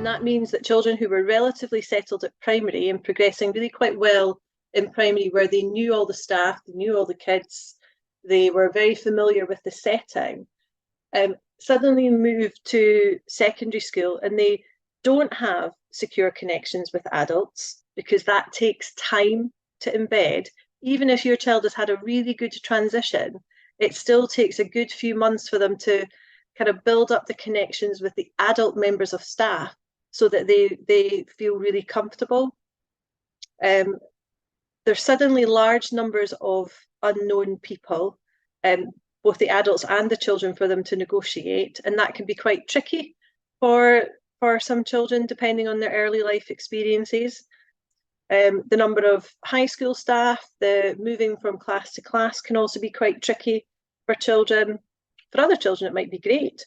And that means that children who were relatively settled at primary and progressing really quite well in primary, where they knew all the staff, they knew all the kids, they were very familiar with the setting, suddenly move to secondary school and they don't have secure connections with adults, because that takes time to embed. Even if your child has had a really good transition, it still takes a good few months for them to kind of build up the connections with the adult members of staff so that they feel really comfortable. There's suddenly large numbers of unknown people, both the adults and the children, for them to negotiate, and that can be quite tricky for some children depending on their early life experiences. The number of high school staff, the moving from class to class can also be quite tricky for children. For other children, it might be great.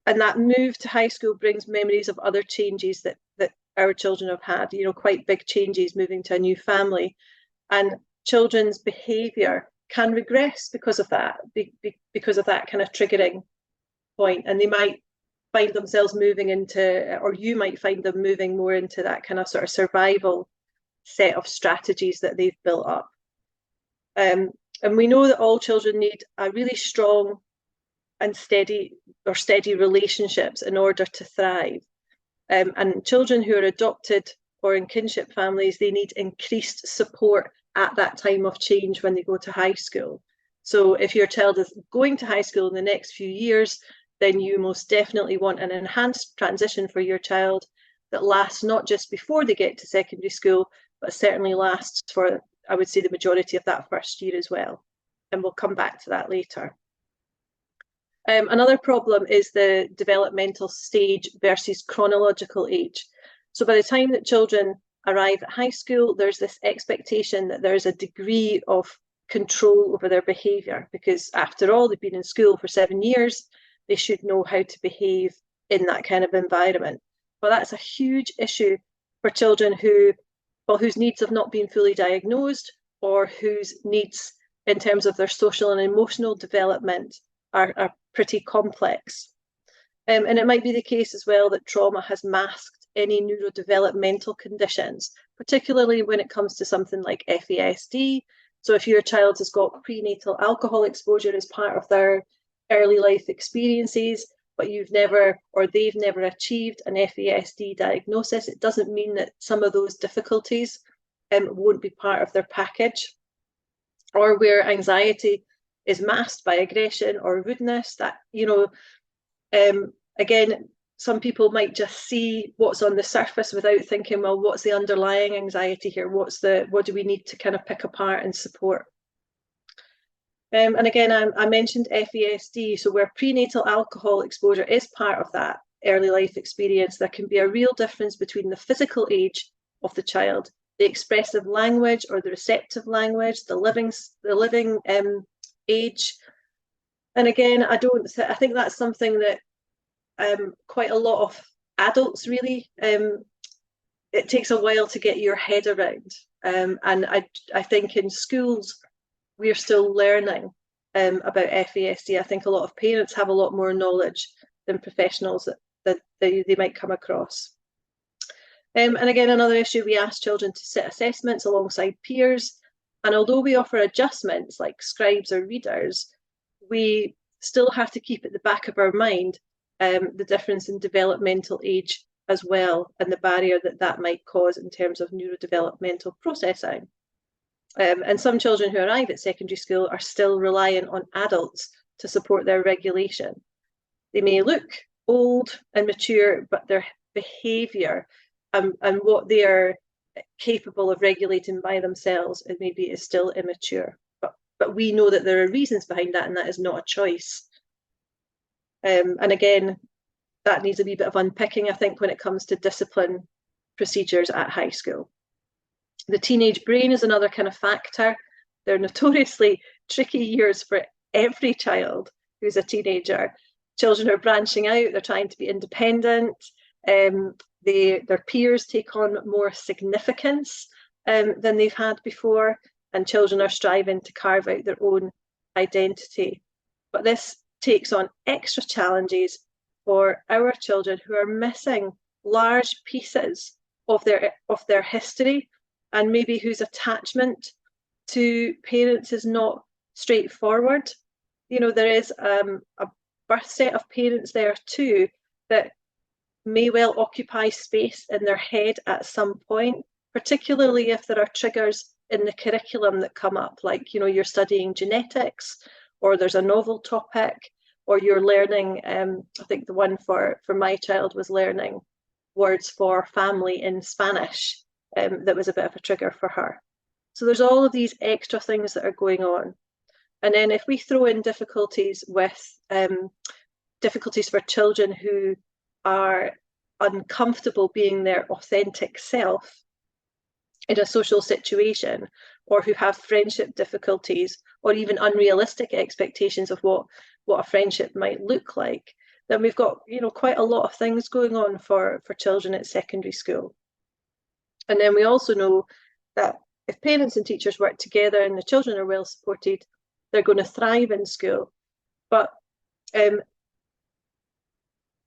And that move to high school brings memories of other changes that our children have had, you know, quite big changes, moving to a new family. And children's behaviour can regress because of that, because of that kind of triggering point. And they might find themselves moving into, or you might find them moving more into that kind of sort of survival set of strategies that they've built up. And we know that all children need a really strong and steady relationships in order to thrive. And children who are adopted or in kinship families, they need increased support at that time of change when they go to high school. So if your child is going to high school in the next few years, then you most definitely want an enhanced transition for your child that lasts not just before they get to secondary school, but certainly lasts for, I would say, the majority of that first year as well. And we'll come back to that later. Another problem is the developmental stage versus chronological age. So by the time that children arrive at high school, there's this expectation that there's a degree of control over their behaviour, because after all, they've been in school for 7 years, they should know how to behave in that kind of environment. But that's a huge issue for children whose needs have not been fully diagnosed, or whose needs in terms of their social and emotional development are pretty complex. And it might be the case as well that trauma has masked any neurodevelopmental conditions, particularly when it comes to something like FASD. So if your child has got prenatal alcohol exposure as part of their early life experiences, but you've never, or they've never achieved an FASD diagnosis, it doesn't mean that some of those difficulties won't be part of their package. Or where anxiety is masked by aggression or rudeness, that, you know, again, some people might just see what's on the surface without thinking, well, what's the underlying anxiety here? What do we need to kind of pick apart and support? And again, I mentioned FASD, so where prenatal alcohol exposure is part of that early life experience, there can be a real difference between the physical age of the child, the expressive language or the receptive language, the living age. And again, I think that's something that quite a lot of adults really, it takes a while to get your head around. And I think in schools, we're still learning about FASD. I think a lot of parents have a lot more knowledge than professionals that they might come across. And again, another issue, we ask children to sit assessments alongside peers. And although we offer adjustments like scribes or readers, we still have to keep at the back of our mind the difference in developmental age as well, and the barrier that might cause in terms of neurodevelopmental processing. And some children who arrive at secondary school are still reliant on adults to support their regulation. They may look old and mature, but their behaviour and what they are capable of regulating by themselves, it maybe is still immature. But we know that there are reasons behind that, and that is not a choice. And again, that needs a wee bit of unpicking, I think, when it comes to discipline procedures at high school. The teenage brain is another kind of factor. They're notoriously tricky years for every child who's a teenager. Children are branching out, they're trying to be independent, their peers take on more significance than they've had before, and children are striving to carve out their own identity. But this takes on extra challenges for our children who are missing large pieces of their history, and maybe whose attachment to parents is not straightforward. You know, there is a birth set of parents there too that may well occupy space in their head at some point, particularly if there are triggers in the curriculum that come up, like, you know, you're studying genetics, or there's a novel topic, or you're learning, I think the one for my child was learning words for family in Spanish. That was a bit of a trigger for her. So there's all of these extra things that are going on. And then if we throw in difficulties with difficulties for children who are uncomfortable being their authentic self in a social situation, or who have friendship difficulties, or even unrealistic expectations of what a friendship might look like, then we've got, you know, quite a lot of things going on for children at secondary school. And then we also know that if parents and teachers work together and the children are well supported, they're going to thrive in school. But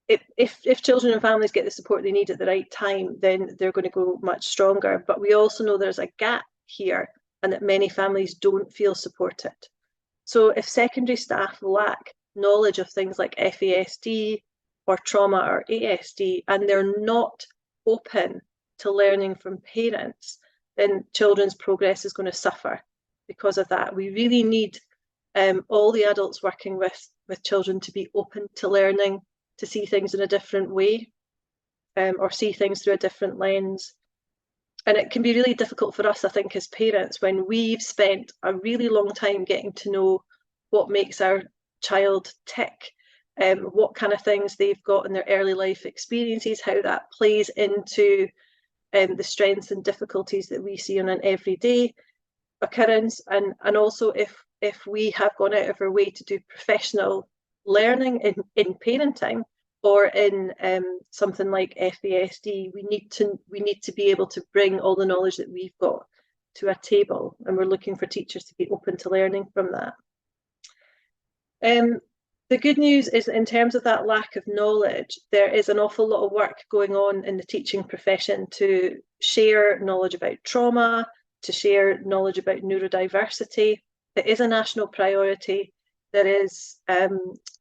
if children and families get the support they need at the right time, then they're going to go much stronger. But we also know there's a gap here, and that many families don't feel supported. So if secondary staff lack knowledge of things like FASD or trauma or ASD, and they're not open to learning from parents, then children's progress is going to suffer because of that. We really need all the adults working with children to be open to learning, to see things in a different way, or see things through a different lens. And it can be really difficult for us, I think, as parents, when we've spent a really long time getting to know what makes our child tick, what kind of things they've got in their early life experiences, how that plays into the strengths and difficulties that we see on an everyday occurrence. And also if we have gone out of our way to do professional learning in parenting, or in something like FASD, we need to be able to bring all the knowledge that we've got to a table, and we're looking for teachers to be open to learning from that. The good news is, in terms of that lack of knowledge, there is an awful lot of work going on in the teaching profession to share knowledge about trauma, to share knowledge about neurodiversity. It is a national priority. There is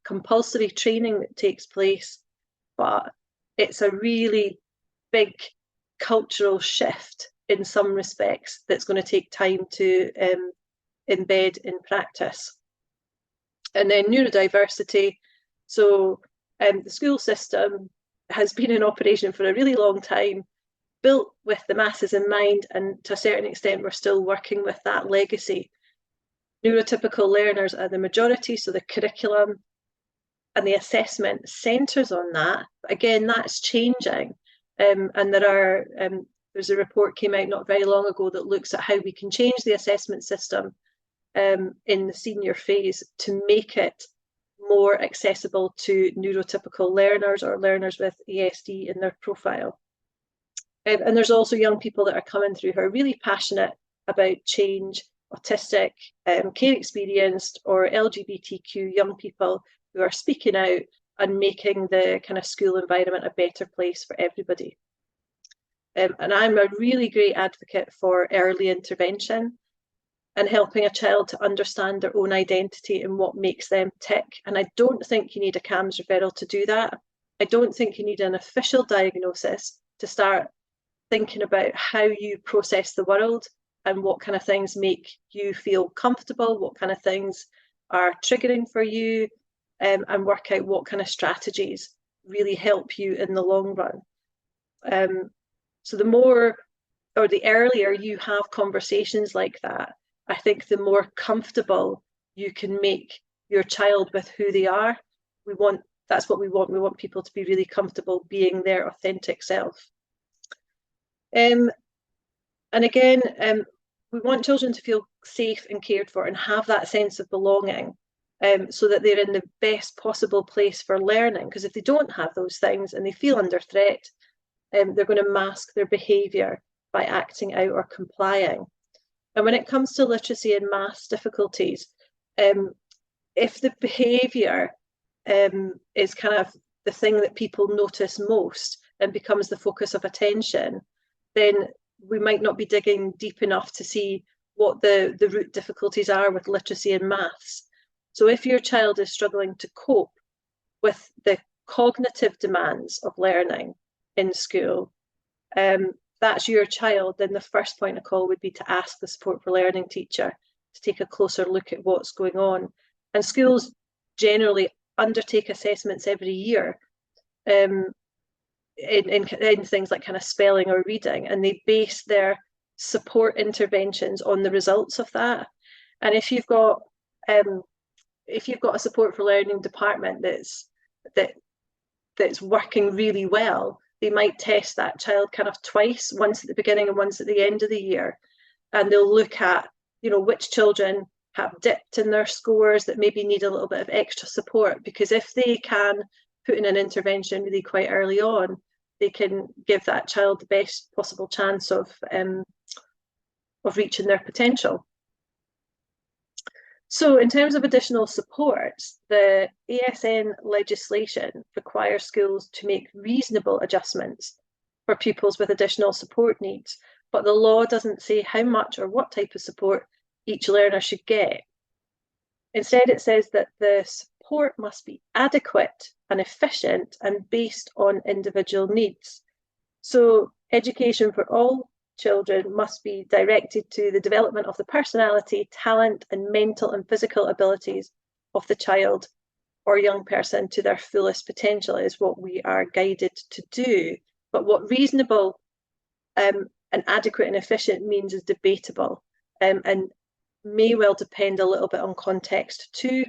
compulsory training that takes place, but it's a really big cultural shift in some respects that's going to take time to embed in practice. And then neurodiversity. So the school system has been in operation for a really long time, built with the masses in mind, and to a certain extent we're still working with that legacy. Neurotypical learners are the majority, so the curriculum and the assessment centres on that. But again, that's changing, and there's a report came out not very long ago that looks at how we can change the assessment system in the senior phase to make it more accessible to neurotypical learners or learners with ASD in their profile. And there's also young people that are coming through who are really passionate about change, autistic, care experienced, or LGBTQ young people who are speaking out and making the kind of school environment a better place for everybody. And I'm a really great advocate for early intervention and helping a child to understand their own identity and what makes them tick. And I don't think you need a CAMHS referral to do that. I don't think you need an official diagnosis to start thinking about how you process the world and what kind of things make you feel comfortable, what kind of things are triggering for you, and work out what kind of strategies really help you in the long run. So the more, or the earlier you have conversations like that, I think the more comfortable you can make your child with who they are. That's what we want. We want people to be really comfortable being their authentic self. And again, we want children to feel safe and cared for and have that sense of belonging, so that they're in the best possible place for learning. Because if they don't have those things and they feel under threat, they're going to mask their behaviour by acting out or complying. And when it comes to literacy and maths difficulties, if the behaviour is kind of the thing that people notice most and becomes the focus of attention, then we might not be digging deep enough to see what the root difficulties are with literacy and maths. So if your child is struggling to cope with the cognitive demands of learning in school, that's your child, then the first point of call would be to ask the support for learning teacher to take a closer look at what's going on. And schools generally undertake assessments every year in things like kind of spelling or reading, and they base their support interventions on the results of that. And if you've got a support for learning department that's working really well, they might test that child kind of twice, once at the beginning and once at the end of the year, and they'll look at, you know, which children have dipped in their scores that maybe need a little bit of extra support, because if they can put in an intervention really quite early on, they can give that child the best possible chance of reaching their potential. So in terms of additional supports, the ASN legislation requires schools to make reasonable adjustments for pupils with additional support needs, but the law doesn't say how much or what type of support each learner should get. Instead, it says that the support must be adequate and efficient and based on individual needs. So education for all children must be directed to the development of the personality, talent, and mental and physical abilities of the child or young person to their fullest potential is what we are guided to do. But what reasonable and adequate and efficient means is debatable, and may well depend a little bit on context too.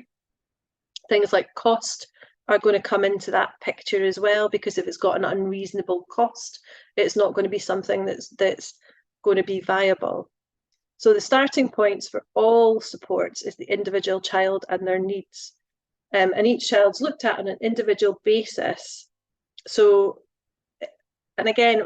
Things like cost are going to come into that picture as well, because if it's got an unreasonable cost, it's not going to be something that's going to be viable. So the starting points for all supports is the individual child and their needs. And each child's looked at on an individual basis. So, and again,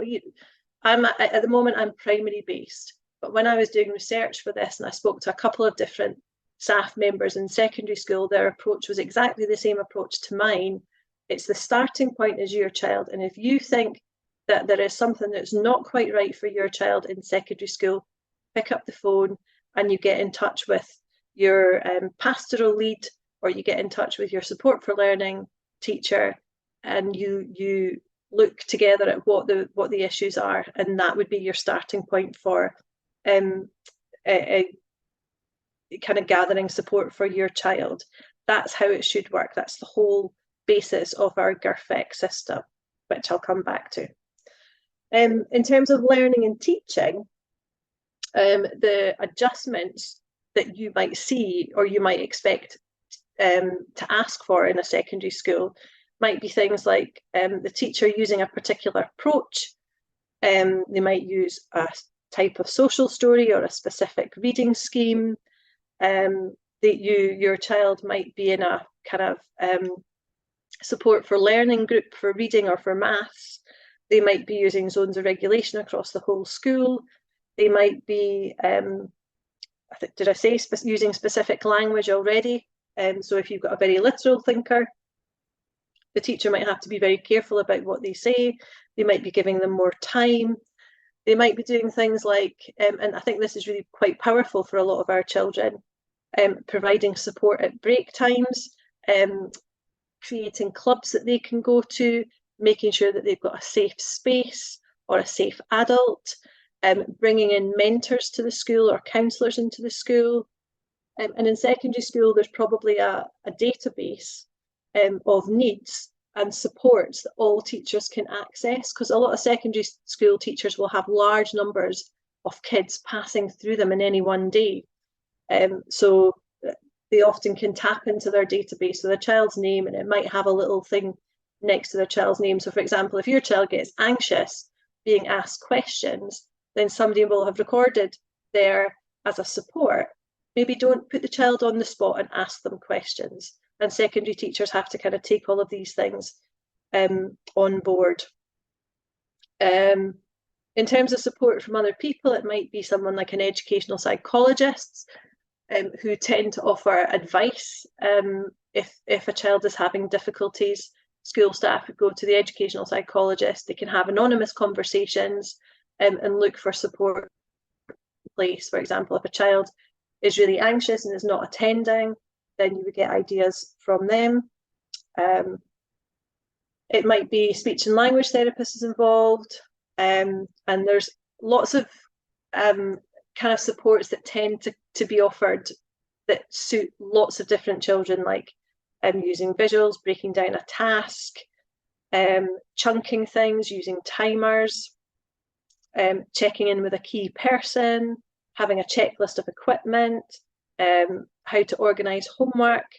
at the moment, I'm primary based, but when I was doing research for this and I spoke to a couple of different staff members in secondary school, their approach was exactly the same approach to mine. It's the starting point is your child. And if you think that there is something that's not quite right for your child in secondary school, pick up the phone and you get in touch with your pastoral lead, or you get in touch with your support for learning teacher, and you look together at what the issues are, and that would be your starting point for a kind of gathering support for your child. That's how it should work. That's the whole basis of our GIRFEC system, which I'll come back to. In terms of learning and teaching, the adjustments that you might see or you might expect to ask for in a secondary school might be things like the teacher using a particular approach. They might use a type of social story or a specific reading scheme. Your child might be in a kind of support for learning group for reading or for maths. They might be using zones of regulation across the whole school. They might be, did I say using specific language already? So if you've got a very literal thinker, the teacher might have to be very careful about what they say. They might be giving them more time. They might be doing things like, and I think this is really quite powerful for a lot of our children, providing support at break times, creating clubs that they can go to, making sure that they've got a safe space or a safe adult, bringing in mentors to the school or counsellors into the school. And in secondary school, there's probably a database of needs and supports that all teachers can access, because a lot of secondary school teachers will have large numbers of kids passing through them in any one day. So they often can tap into their database with a child's name, and it might have a little thing next to their child's name. So for example, if your child gets anxious being asked questions, then somebody will have recorded there as a support. Maybe don't put the child on the spot and ask them questions. And secondary teachers have to kind of take all of these things on board. In terms of support from other people, it might be someone like an educational psychologist who tend to offer advice if a child is having difficulties. school staff would go to the educational psychologist. They can have anonymous conversations and look for support in place. For example, if a child is really anxious and is not attending, then you would get ideas from them. It might be speech and language therapists involved, and there's lots of kind of supports that tend to be offered that suit lots of different children, like using visuals, breaking down a task, chunking things, using timers, checking in with a key person, having a checklist of equipment, how to organise homework,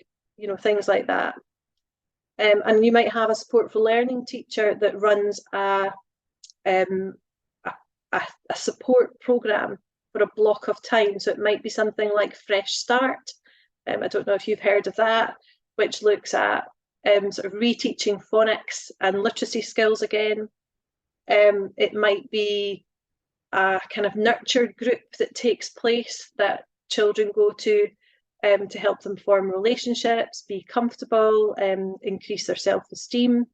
things like that. And you might have a support for learning teacher that runs a support programme for a block of time. So it might be something like Fresh Start. I don't know if you've heard of that, which looks at sort of reteaching phonics and literacy skills again. It might be a kind of nurtured group that takes place that children go to help them form relationships, be comfortable, increase their self-esteem.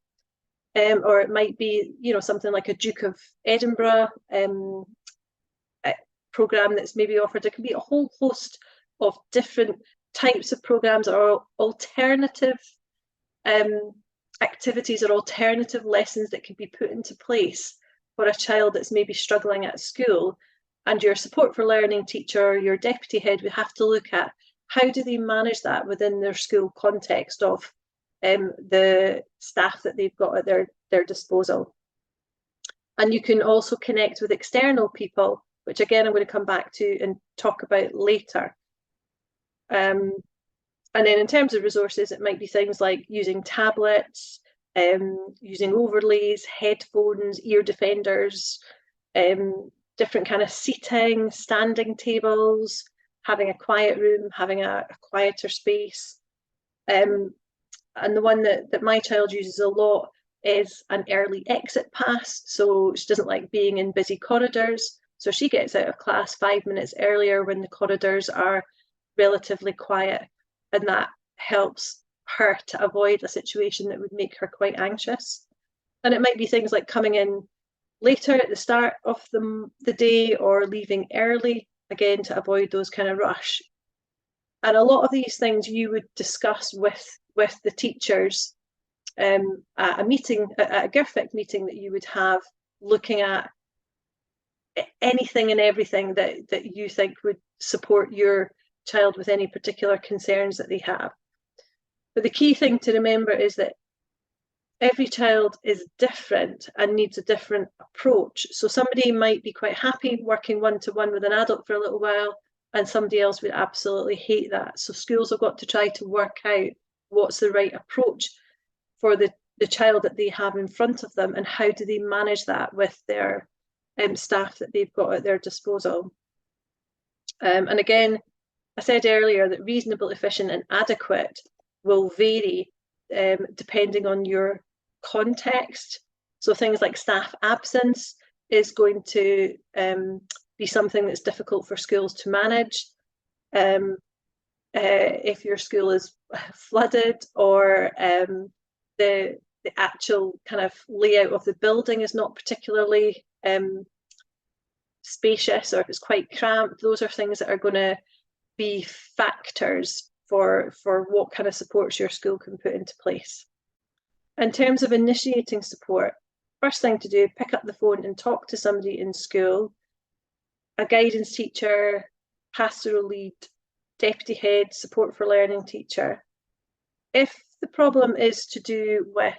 Or it might be, something like a Duke of Edinburgh programme that's maybe offered. There can be a whole host of different types of programmes or alternative activities or alternative lessons that can be put into place for a child that's maybe struggling at school. And your support for learning teacher, your deputy head, would have to look at how do they manage that within their school context of the staff that they've got at their disposal. And you can also connect with external people, which again I'm going to come back to and talk about later. And then in terms of resources, it might be things like using tablets, using overlays, headphones, ear defenders, different kind of seating, standing tables, having a quiet room, having a quieter space. And the one that my child uses a lot is an early exit pass. So she doesn't like being in busy corridors. So she gets out of class 5 minutes earlier when the corridors are relatively quiet. And that helps her to avoid a situation that would make her quite anxious. And it might be things like coming in later at the start of the day or leaving early, again, to avoid those kind of rush. And a lot of these things you would discuss with the teachers at a meeting, at a GIRFIC meeting that you would have, looking at anything and everything that you think would support your child with any particular concerns that they have. But the key thing to remember is that every child is different and needs a different approach. So somebody might be quite happy working one-to-one with an adult for a little while, and somebody else would absolutely hate that. So schools have got to try to work out what's the right approach for the child that they have in front of them, and how do they manage that with their staff that they've got at their disposal. And again, I said earlier that reasonable, efficient and adequate will vary depending on your context. So things like staff absence is going to be something that's difficult for schools to manage. If your school is flooded, or the actual kind of layout of the building is not particularly spacious, or if it's quite cramped, those are things that are going to be factors for what kind of supports your school can put into place. In terms of initiating support, first thing to do, pick up the phone and talk to somebody in school, a guidance teacher, pastoral lead, deputy head, support for learning teacher. If the problem is to do with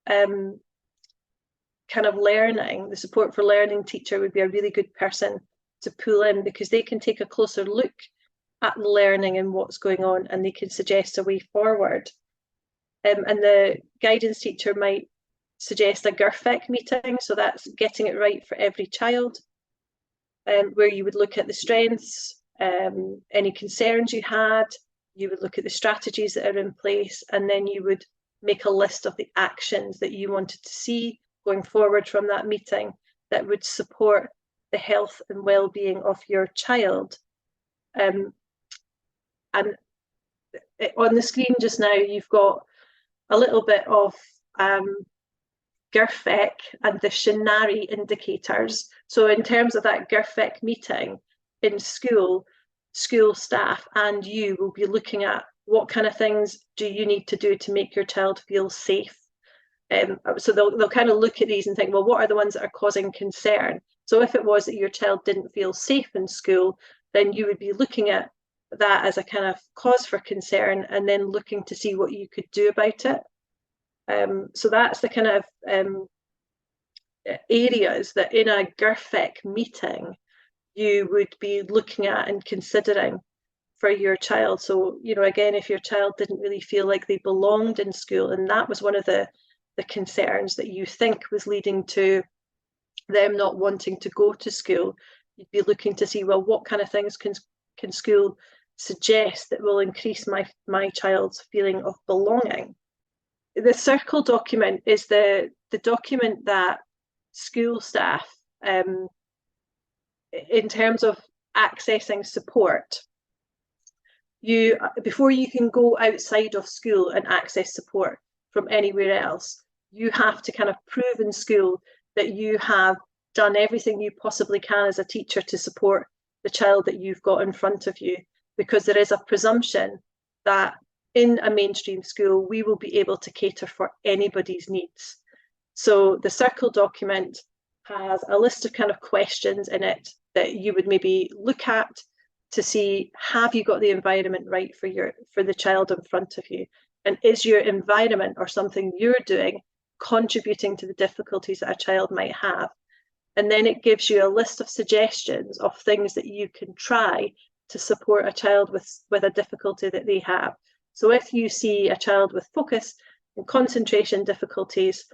kind of learning, the support for learning teacher would be a really good person to pull in, because they can take a closer look at the learning and what's going on, and they can suggest a way forward. And the guidance teacher might suggest a GIRFIC meeting, so that's getting it right for every child, where you would look at the strengths, any concerns you had, you would look at the strategies that are in place, and then you would make a list of the actions that you wanted to see going forward from that meeting that would support the health and well-being of your child. And on the screen just now, you've got a little bit of GIRFEC and the Shinari indicators. So in terms of that GIRFEC meeting in school, school staff and you will be looking at what kind of things do you need to do to make your child feel safe. So they'll kind of look at these and think, well, what are the ones that are causing concern? So if it was that your child didn't feel safe in school, then you would be looking at that as a kind of cause for concern and then looking to see what you could do about it. So that's the kind of areas that in a GIRFEC meeting you would be looking at and considering for your child. So, you know, again, if your child didn't really feel like they belonged in school, and that was one of the concerns that you think was leading to them not wanting to go to school, you'd be looking to see, well, what kind of things can school suggest that will increase my child's feeling of belonging? The circle document is the document that school staff, in terms of accessing support, before you can go outside of school and access support from anywhere else, you have to kind of prove in school that you have done everything you possibly can as a teacher to support the child that you've got in front of you, because there is a presumption that in a mainstream school, we will be able to cater for anybody's needs. So the circle document has a list of kind of questions in it that you would maybe look at to see, have you got the environment right for the child in front of you? And is your environment or something you're doing contributing to the difficulties that a child might have? And then it gives you a list of suggestions of things that you can try to support a child with a difficulty that they have. So if you see a child with focus and concentration difficulties,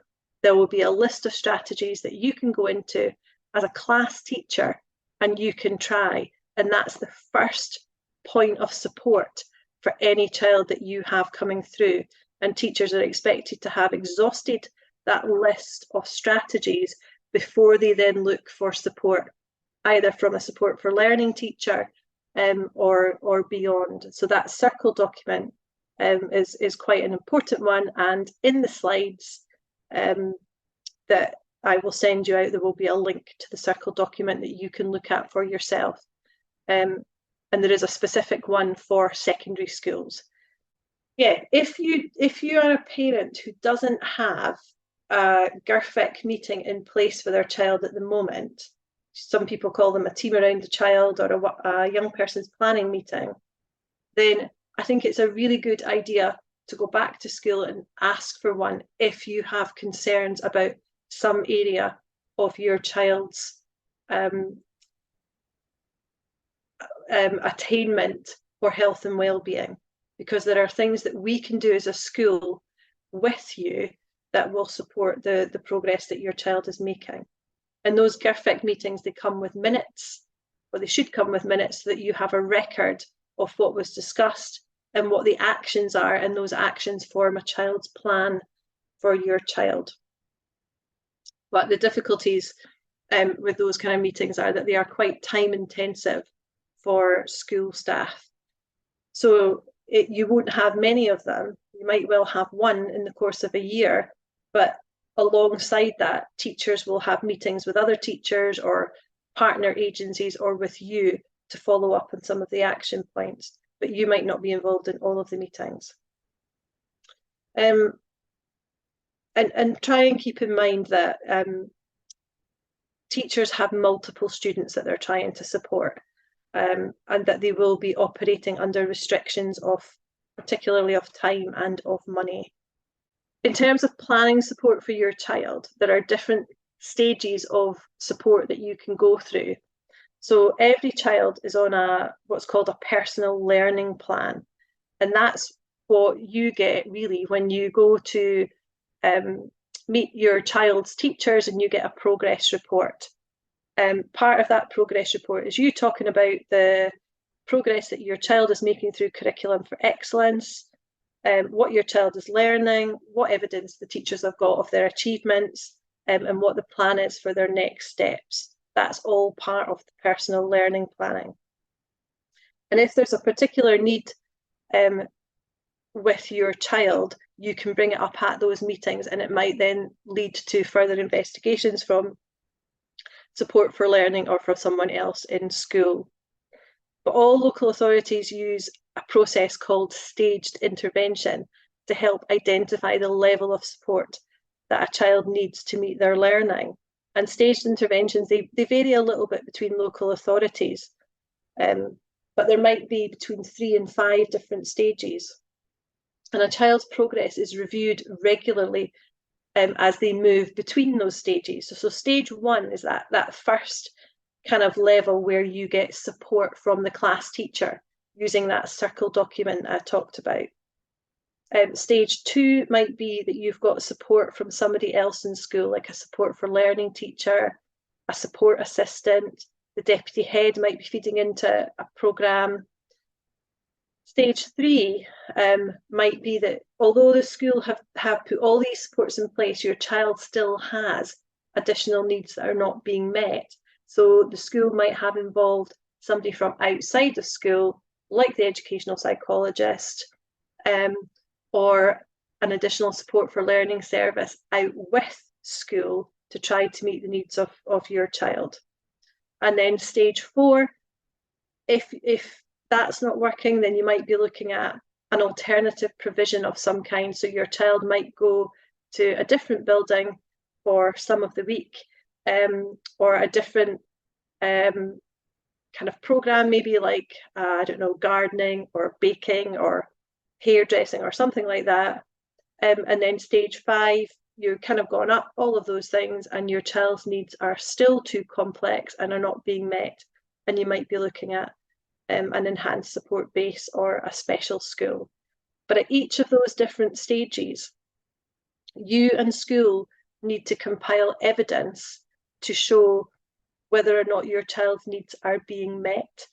there will be a list of strategies that you can go into as a class teacher and you can try. And that's the first point of support for any child that you have coming through. And teachers are expected to have exhausted that list of strategies before they then look for support, either from a support for learning teacher or beyond. So that circle document is quite an important one. And in the slides that I will send you out, there will be a link to the circle document that you can look at for yourself. And there is a specific one for secondary schools. Yeah, if you are a parent who doesn't have a GIRFEC meeting in place for their child at the moment, some people call them a team around the child or a young person's planning meeting, then I think it's a really good idea to go back to school and ask for one if you have concerns about some area of your child's attainment for health and well-being, because there are things that we can do as a school with you that will support the progress that your child is making. And those GIRFEC meetings, they come with minutes, or they should come with minutes, so that you have a record of what was discussed and what the actions are, and those actions form a child's plan for your child. But the difficulties with those kind of meetings are that they are quite time intensive for school staff. So you won't have many of them. You might well have one in the course of a year, but alongside that, teachers will have meetings with other teachers or partner agencies or with you to follow up on some of the action points, but you might not be involved in all of the meetings. And try and keep in mind that teachers have multiple students that they're trying to support, and that they will be operating under restrictions of, particularly of time and of money. In terms of planning support for your child, there are different stages of support that you can go through. So every child is on what's called a personal learning plan. And that's what you get really when you go to meet your child's teachers and you get a progress report. Part of that progress report is you talking about the progress that your child is making through Curriculum for Excellence, what your child is learning, what evidence the teachers have got of their achievements, and what the plan is for their next steps. That's all part of the personal learning planning. And if there's a particular need with your child, you can bring it up at those meetings, and it might then lead to further investigations from support for learning or from someone else in school. But all local authorities use a process called staged intervention to help identify the level of support that a child needs to meet their learning. And staged interventions, they vary a little bit between local authorities, but there might be between 3 and 5 different stages. And a child's progress is reviewed regularly as they move between those stages. So stage 1 is that first kind of level where you get support from the class teacher using that circle document I talked about. Stage 2 might be that you've got support from somebody else in school, like a support for learning teacher, a support assistant, the deputy head might be feeding into a programme. Stage 3 might be that although the school have put all these supports in place, your child still has additional needs that are not being met. So the school might have involved somebody from outside of school, like the educational psychologist, or an additional support for learning service out with school to try to meet the needs of your child. And then stage 4, if that's not working, then you might be looking at an alternative provision of some kind. So your child might go to a different building for some of the week, or a different kind of program, maybe like, I don't know, gardening or baking or hairdressing or something like that. And then stage 5, you're kind of gone up all of those things and your child's needs are still too complex and are not being met. And you might be looking at an enhanced support base or a special school. But at each of those different stages, you and school need to compile evidence to show whether or not your child's needs are being met,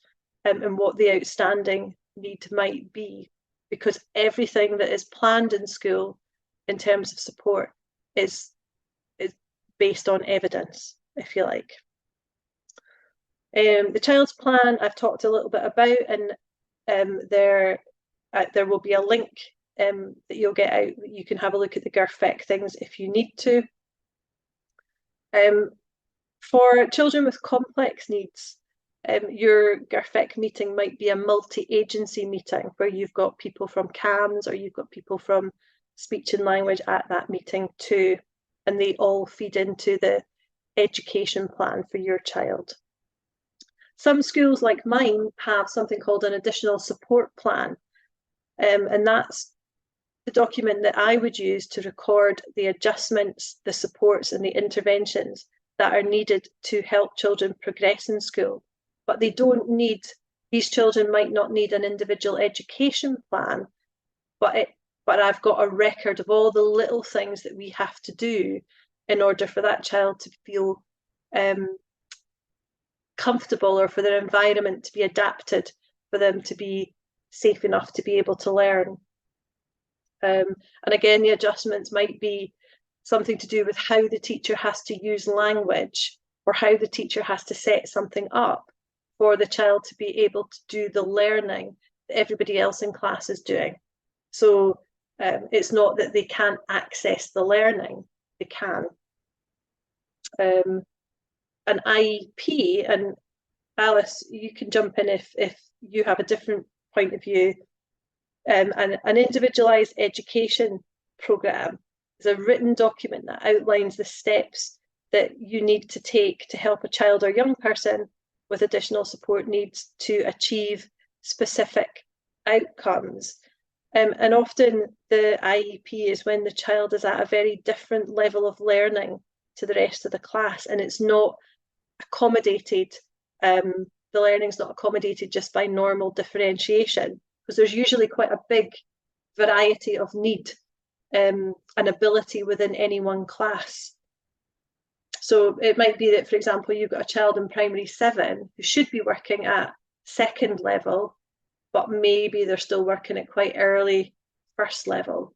and what the outstanding need might be, because everything that is planned in school in terms of support is based on evidence, if you like. The child's plan I've talked a little bit about, and there will be a link that you'll get out. You can have a look at the GIRFEC things if you need to. For children with complex needs, your GIRFEC meeting might be a multi-agency meeting where you've got people from CAMHS or you've got people from speech and language at that meeting too, and they all feed into the education plan for your child. Some schools like mine have something called an additional support plan, and that's the document that I would use to record the adjustments, the supports and the interventions that are needed to help children progress in school. But they don't need, these children might not need an individual education plan, but I've got a record of all the little things that we have to do in order for that child to feel comfortable, or for their environment to be adapted, for them to be safe enough to be able to learn. And again, the adjustments might be something to do with how the teacher has to use language, or how the teacher has to set something up for the child to be able to do the learning that everybody else in class is doing. So it's not that they can't access the learning, they can. An IEP, and Alice, you can jump in if you have a different point of view. An individualised education programme is a written document that outlines the steps that you need to take to help a child or young person with additional support needs to achieve specific outcomes. And often the IEP is when the child is at a very different level of learning to the rest of the class, and it's not accommodated, the learning's not accommodated just by normal differentiation, because there's usually quite a big variety of need and ability within any one class. So it might be that, for example, you've got a child in primary 7 who should be working at second level, but maybe they're still working at quite early first level.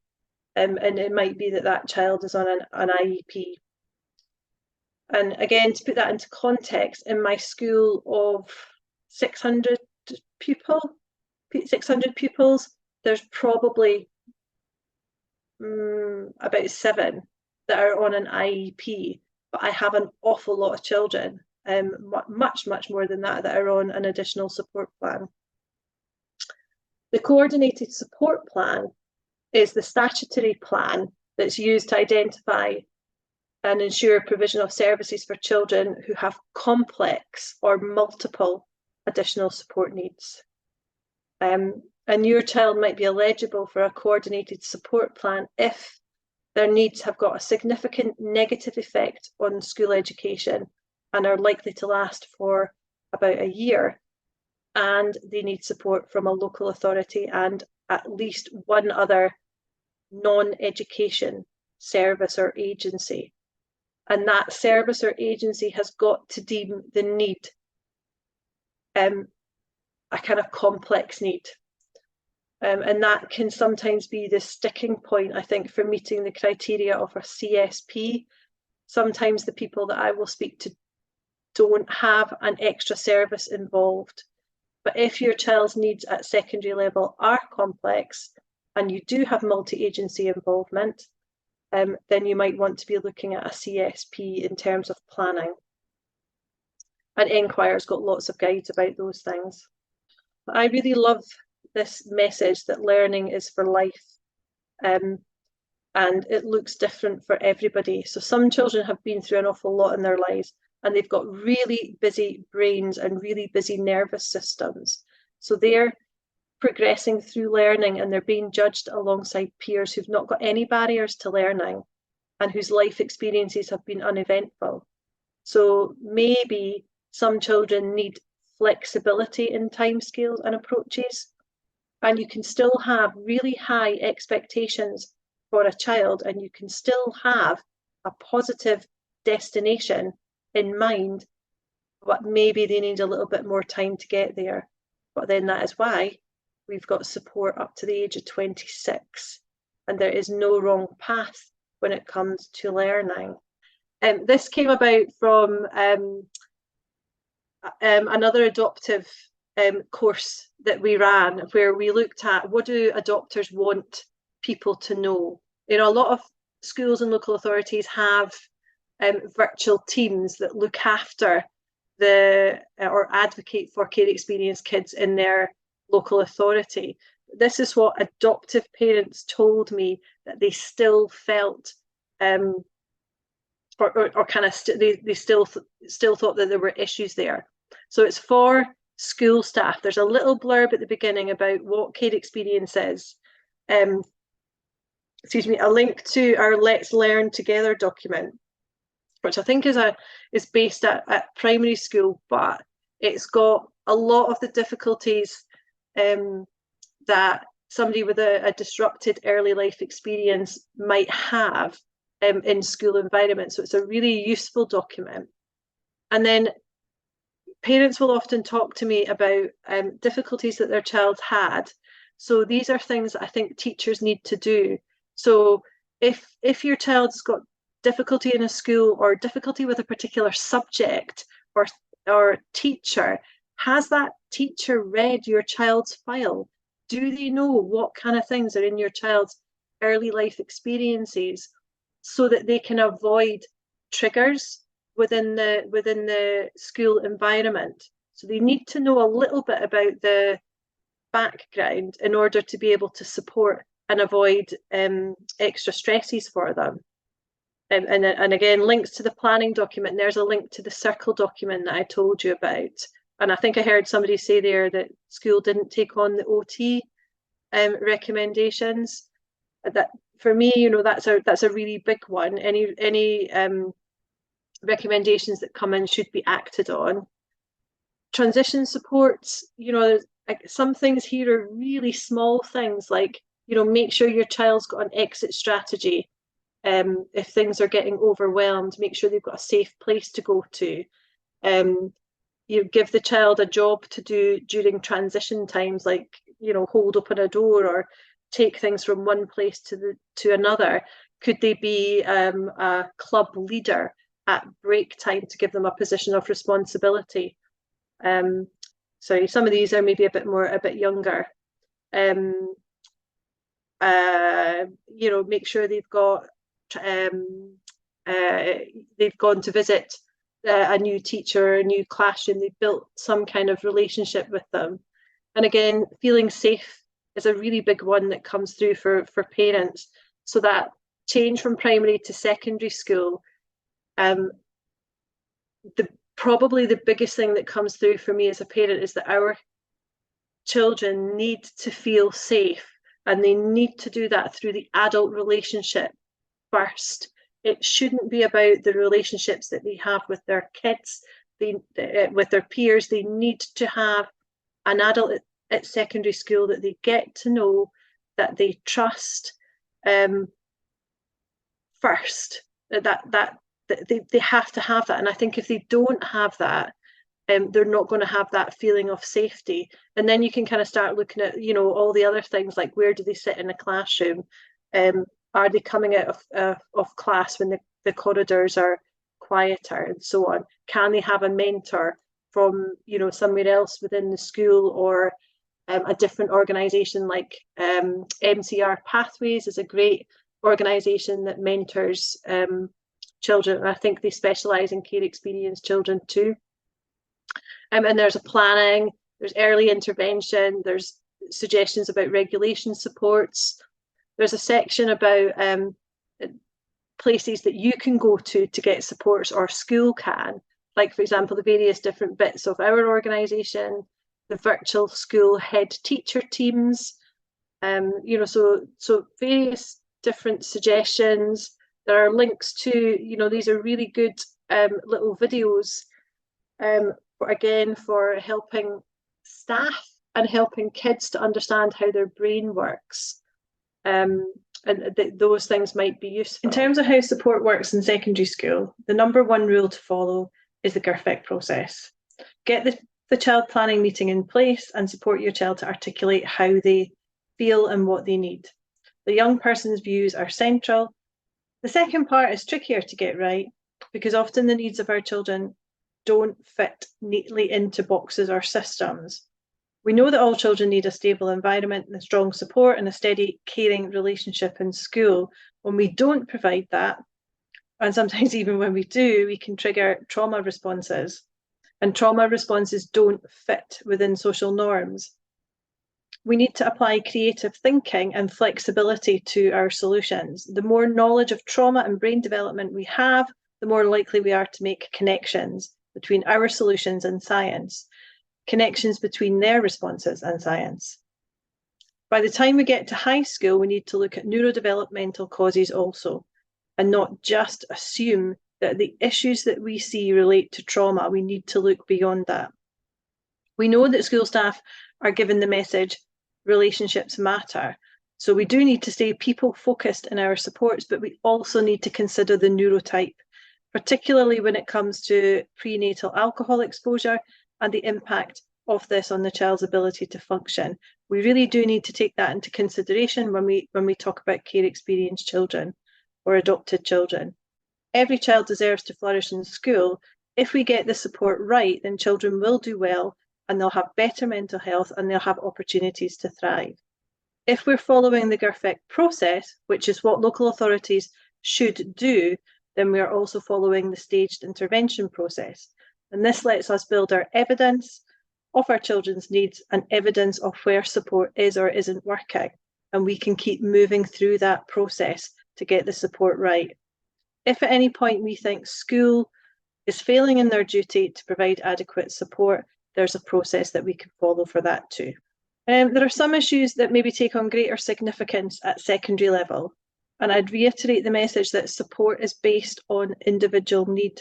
And it might be that that child is on an IEP. And again, to put that into context, in my school of 600 pupils, there's probably about 7 that are on an IEP, but I have an awful lot of children, much more than that are on an additional support plan. The coordinated support plan is the statutory plan that's used to identify and ensure provision of services for children who have complex or multiple additional support needs. And your child might be eligible for a coordinated support plan if their needs have got a significant negative effect on school education and are likely to last for about a year, and they need support from a local authority and at least one other non-education service or agency. And that service or agency has got to deem the need a kind of complex need. And that can sometimes be the sticking point, I think, for meeting the criteria of a CSP. Sometimes the people that I will speak to don't have an extra service involved. But if your child's needs at secondary level are complex and you do have multi-agency involvement, then you might want to be looking at a CSP in terms of planning. And Enquire's got lots of guides about those things. But I really love this message that learning is for life, and it looks different for everybody. So some children have been through an awful lot in their lives, and they've got really busy brains and really busy nervous systems. So they're progressing through learning and they're being judged alongside peers who've not got any barriers to learning and whose life experiences have been uneventful. So maybe some children need flexibility in timescales and approaches, and you can still have really high expectations for a child, and you can still have a positive destination in mind, but maybe they need a little bit more time to get there. But then that is why we've got support up to the age of 26, and there is no wrong path when it comes to learning. This came about from another adoptive course that we ran, where we looked at what do adopters want people to know. You know, a lot of schools and local authorities have virtual teams that look after or advocate for care experienced kids in their local authority. This is what adoptive parents told me that they still felt, or kind of they still thought that there were issues there. So it's for school staff. There's a little blurb at the beginning about what care experience is. Excuse me, a link to our Let's Learn Together document, which I think is based at primary school, but it's got a lot of the difficulties that somebody with a disrupted early life experience might have in school environment. So it's a really useful document. And then parents will often talk to me about difficulties that their child had. So these are things that I think teachers need to do. So if your child's got difficulty in a school or difficulty with a particular subject or teacher, has that teacher read your child's file? Do they know what kind of things are in your child's early life experiences so that they can avoid triggers within the school environment? So they need to know a little bit about the background in order to be able to support and avoid extra stresses for them. And again, links to the planning document. And there's a link to the circle document that I told you about. And I think I heard somebody say there that school didn't take on the OT recommendations. That for me, you know, that's a really big one. Any recommendations that come in should be acted on. Transition supports, you know, some things here are really small things, like, you know, make sure your child's got an exit strategy. If things are getting overwhelmed, make sure they've got a safe place to go to. You give the child a job to do during transition times, like, you know, hold open a door or take things from one place to another. Could they be a club leader at break time to give them a position of responsibility? Sorry, some of these are maybe a bit younger. make sure they've got they've gone to visit a new teacher, a new classroom, they've built some kind of relationship with them. And again, feeling safe is a really big one that comes through for parents. So that change from primary to secondary school, probably the biggest thing that comes through for me as a parent is that our children need to feel safe, and they need to do that through the adult relationship first. It shouldn't be about the relationships that they have with their kids, with their peers. They need to have an adult at secondary school that they get to know, that they trust first. That they have to have that. And I think if they don't have that, they're not going to have that feeling of safety. And then you can kind of start looking at, all the other things, like where do they sit in a classroom? Are they coming out of class when the corridors are quieter and so on? Can they have a mentor from, somewhere else within the school, or a different organisation like MCR Pathways is a great organisation that mentors children. And I think they specialise in care experienced children too. And there's a planning, there's early intervention, there's suggestions about regulation supports. There's a section about places that you can go to get supports, or school can. Like, for example, the various different bits of our organisation, the virtual school head teacher teams, so various different suggestions. There are links to, these are really good little videos, for helping staff and helping kids to understand how their brain works. And those things might be useful. In terms of how support works in secondary school, the number one rule to follow is the GIRFEC process. Get the child planning meeting in place and support your child to articulate how they feel and what they need. The young person's views are central. The second part is trickier to get right, because often the needs of our children don't fit neatly into boxes or systems. We know that all children need a stable environment and strong support and a steady, caring relationship in school. When we don't provide that, and sometimes even when we do, we can trigger trauma responses. And trauma responses don't fit within social norms. We need to apply creative thinking and flexibility to our solutions. The more knowledge of trauma and brain development we have, the more likely we are to make connections between our solutions and science, connections between their responses and science. By the time we get to high school, we need to look at neurodevelopmental causes also, and not just assume that the issues that we see relate to trauma. We need to look beyond that. We know that school staff are given the message, relationships matter. So we do need to stay people-focused in our supports, but we also need to consider the neurotype, particularly when it comes to prenatal alcohol exposure and the impact of this on the child's ability to function. We really do need to take that into consideration when we talk about care experienced children or adopted children. Every child deserves to flourish in school. If we get the support right, then children will do well, and they'll have better mental health, and they'll have opportunities to thrive. If we're following the GIRFEC process, which is what local authorities should do, then we are also following the staged intervention process. And this lets us build our evidence of our children's needs and evidence of where support is or isn't working. And we can keep moving through that process to get the support right. If at any point we think school is failing in their duty to provide adequate support, there's a process that we can follow for that too. There are some issues that maybe take on greater significance at secondary level, and I'd reiterate the message that support is based on individual need.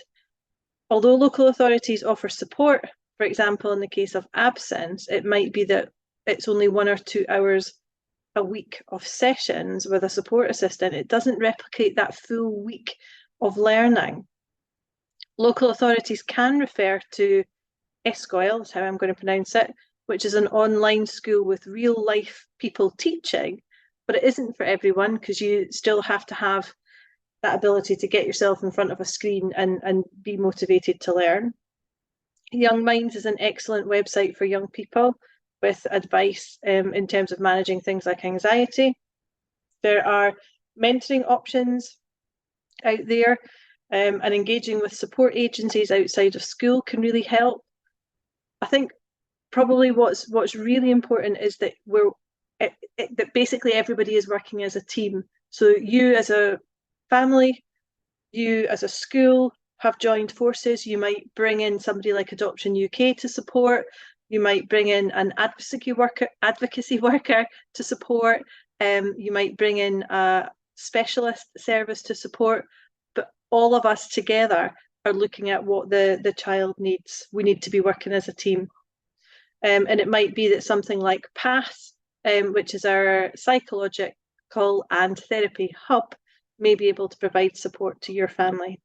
Although local authorities offer support, for example, in the case of absence, it might be that it's only 1 or 2 hours a week of sessions with a support assistant. It doesn't replicate that full week of learning. Local authorities can refer to ESCOIL, is how I'm going to pronounce it, which is an online school with real life people teaching, but it isn't for everyone, because you still have to have that ability to get yourself in front of a screen and be motivated to learn. Young Minds is an excellent website for young people with advice in terms of managing things like anxiety. There are mentoring options out there, and engaging with support agencies outside of school can really help. I think probably what's really important is that that basically everybody is working as a team. So you as a family, you as a school have joined forces. You might bring in somebody like Adoption UK to support. You might bring in an advocacy worker to support. You might bring in a specialist service to support. But all of us together are looking at what the child needs. We need to be working as a team. And it might be that something like PATH, which is our psychological and therapy hub, may be able to provide support to your family.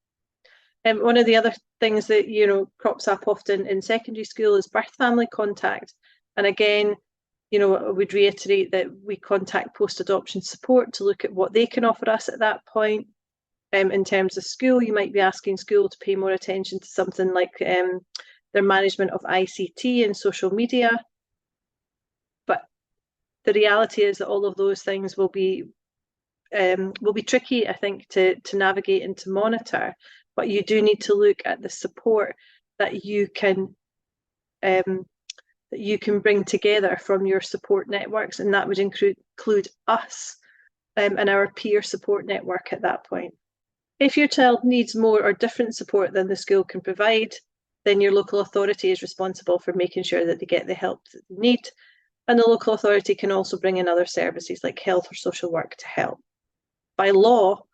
One of the other things that crops up often in secondary school is birth family contact. And again, I would reiterate that we contact post-adoption support to look at what they can offer us at that point. In terms of school, you might be asking school to pay more attention to something like their management of ICT and social media. But the reality is that all of those things will be tricky, I think, to navigate and to monitor. But you do need to look at the support that you can bring together from your support networks, and that would include us and our peer support network at that point. If your child needs more or different support than the school can provide, then your local authority is responsible for making sure that they get the help that they need. And the local authority can also bring in other services like health or social work to help. By law,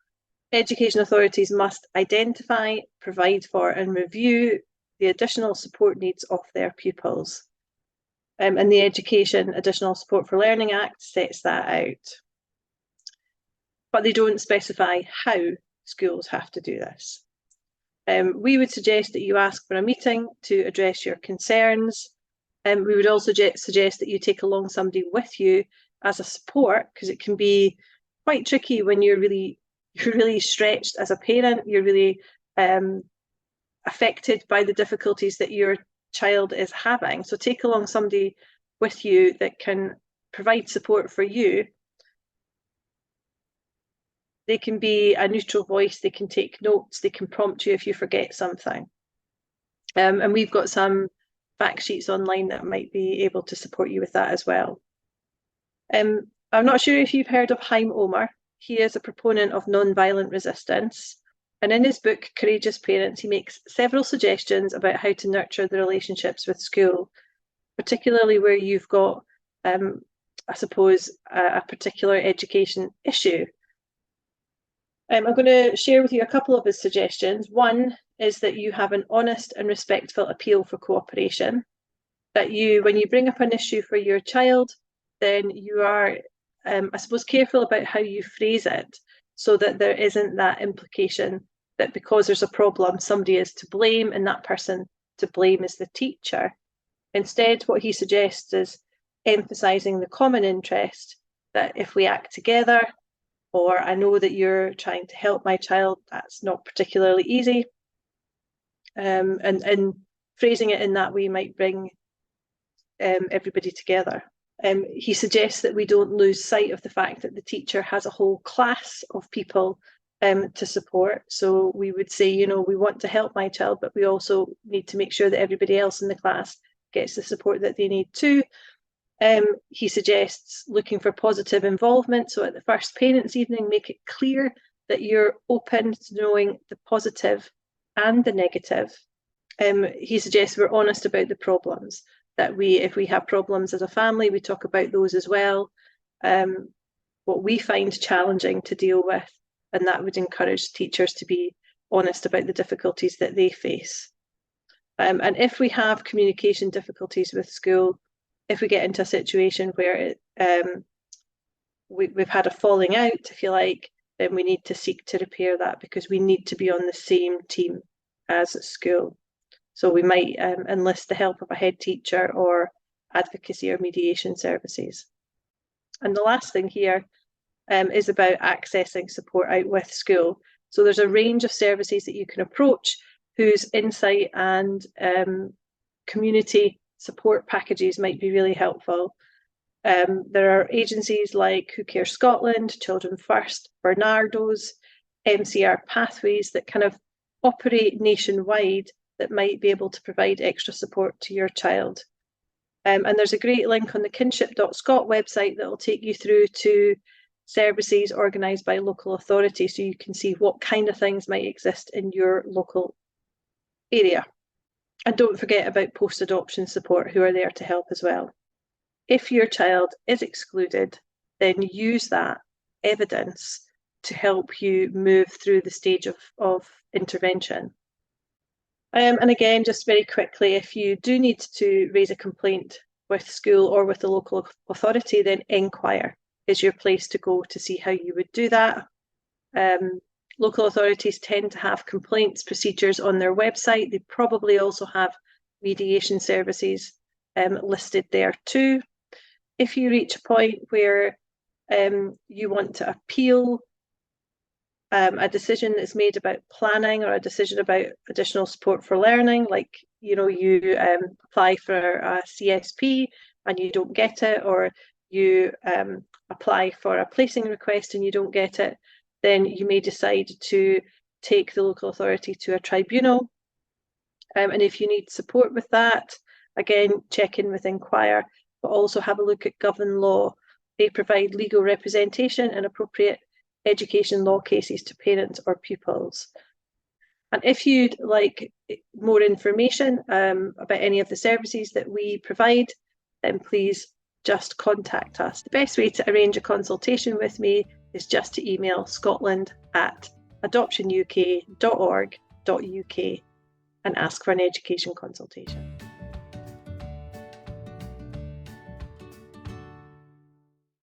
education authorities must identify, provide for, and review the additional support needs of their pupils. And the Education Additional Support for Learning Act sets that out. But they don't specify how schools have to do this. We would suggest that you ask for a meeting to address your concerns. We would also suggest that you take along somebody with you as a support, because it can be quite tricky when you're really stretched as a parent. You're really affected by the difficulties that your child is having. So take along somebody with you that can provide support for you. They can be a neutral voice, they can take notes, they can prompt you if you forget something. And we've got some fact sheets online that might be able to support you with that as well. I'm not sure if you've heard of Haim Omar. He is a proponent of non-violent resistance. And in his book, Courageous Parents, he makes several suggestions about how to nurture the relationships with school, particularly where you've got, I suppose, a particular education issue. I'm going to share with you a couple of his suggestions. One is that you have an honest and respectful appeal for cooperation, that when you bring up an issue for your child, then you are, I suppose, careful about how you phrase it, so that there isn't that implication that because there's a problem, somebody is to blame, and that person to blame is the teacher. Instead, what he suggests is emphasising the common interest, that if we act together, or I know that you're trying to help my child, that's not particularly easy. And phrasing it in that way might bring everybody together. He suggests that we don't lose sight of the fact that the teacher has a whole class of people to support. So we would say, we want to help my child, but we also need to make sure that everybody else in the class gets the support that they need too. He suggests looking for positive involvement. So at the first parents' evening, make it clear that you're open to knowing the positive and the negative. He suggests we're honest about the problems, that if we have problems as a family, we talk about those as well, what we find challenging to deal with, and that would encourage teachers to be honest about the difficulties that they face. And if we have communication difficulties with school, if we get into a situation where we've had a falling out, if you like, then we need to seek to repair that, because we need to be on the same team as at school. So we might enlist the help of a head teacher or advocacy or mediation services. And the last thing here is about accessing support out with school. So there's a range of services that you can approach whose insight and community support packages might be really helpful. There are agencies like Who Cares Scotland, Children First, Barnardo's, MCR Pathways that kind of operate nationwide that might be able to provide extra support to your child. And there's a great link on the kinship.scot website that will take you through to services organised by local authority, so you can see what kind of things might exist in your local area. And don't forget about post-adoption support, who are there to help as well. If your child is excluded, then use that evidence to help you move through the stage of intervention. And again, just very quickly, if you do need to raise a complaint with school or with the local authority, then Enquire is your place to go to see how you would do that. Local authorities tend to have complaints procedures on their website. They probably also have mediation services listed there too. If you reach a point where you want to appeal a decision that's made about planning or a decision about additional support for learning, like you apply for a CSP and you don't get it, or you apply for a placing request and you don't get it, then you may decide to take the local authority to a tribunal. And if you need support with that, again, check in with Enquire, but also have a look at Govern Law. They provide legal representation and appropriate education law cases to parents or pupils. And if you'd like more information about any of the services that we provide, then please just contact us. The best way to arrange a consultation with me is just to email scotland@adoptionuk.org.uk and ask for an education consultation.